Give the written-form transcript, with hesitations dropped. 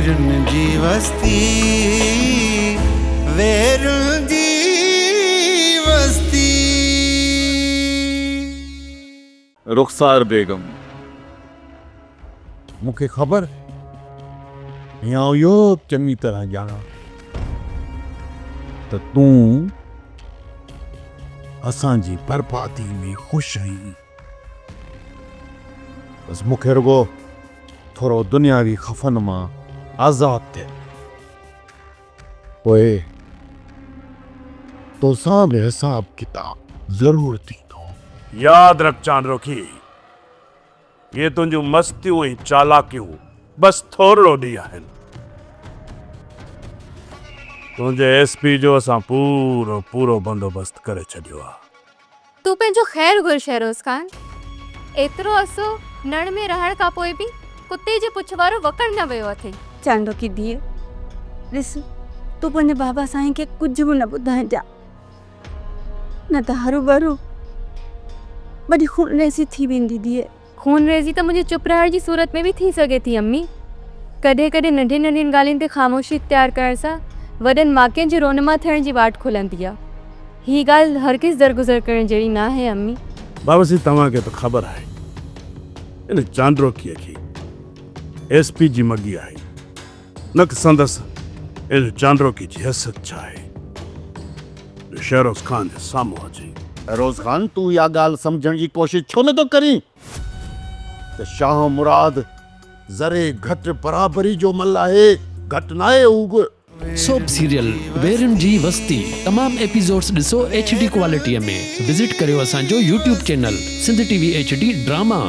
वेरुन जी वस्ती, वेरुन जी वस्ती। रुखसार बेगम, मूंखे ख़बर या इहो चङी तरह ॼाणा त तूं असांजी बर्बादी में ख़ुशि आहीं। बसि मूंखे रुगो थोरो दुनियावी ख़फ़न मां आज़ाद थिए, पोइ तोसां बि हिसाब किताब ज़रूरु थींदो। याद रख चांदरोखी, ये तुंहिंजूं मस्तियूं ऐं चालाकियूं बस थोरो ॾींहुं आहिनि। तुंहिंजे एसपी जो असां पूरो पूरो बंदोबस्त करे छॾियो आहे। तूं पंहिंजो ख़ैर घुर शहरोज़ खान। एतिरो असो नड़ में रहण खां पोइ बि कुते जे पुछ वारो वकड़ न वियो अथई। चांडोकी धीअ, ॾिस तूं पंहिंजे बाबा साईं खे कुझु बि न ॿुधाइजां, न त हरू भरू वॾी खूनरेज़ी थी वेंदी धीअ। खूनरेज़ी त मुंहिंजे चुप रहण जी सूरत में बि थी सघे थी अम्मी। कॾहिं कॾहिं नंढियुनि नंढियुनि ॻाल्हियुनि ते ख़ामोशी इख्तियार करण सां वॾनि माकियुनि जी रोनमा थियण जी वाट खुलंदी आहे। हीअ ॻाल्हि हर किस दरगुज़र करण जहिड़ी न आहे अम्मी। बाबा तव्हांखे त ख़बर आहे इन चांदरोखीअ खे एसपी जी मगी आहे, न कि संदसि इन चांदरोखी जी हैसियत छा आहे शहरोज़ खान जे साम्हूं अचे। रोज़ खान, तूं इहा ॻाल्हि सम्झण जी कोशिशि छो नथो करीं त शाह मुराद ज़रे घटि बराबरी जो मल आहे, घटि न आहे हू। सोप सीरियल वेरुन जी वस्ती तमाम एपिसोड्स ॾिसो HD क्वालिटीअ में। विज़िट करियो असांजो YouTube channel Sindh TV HD drama.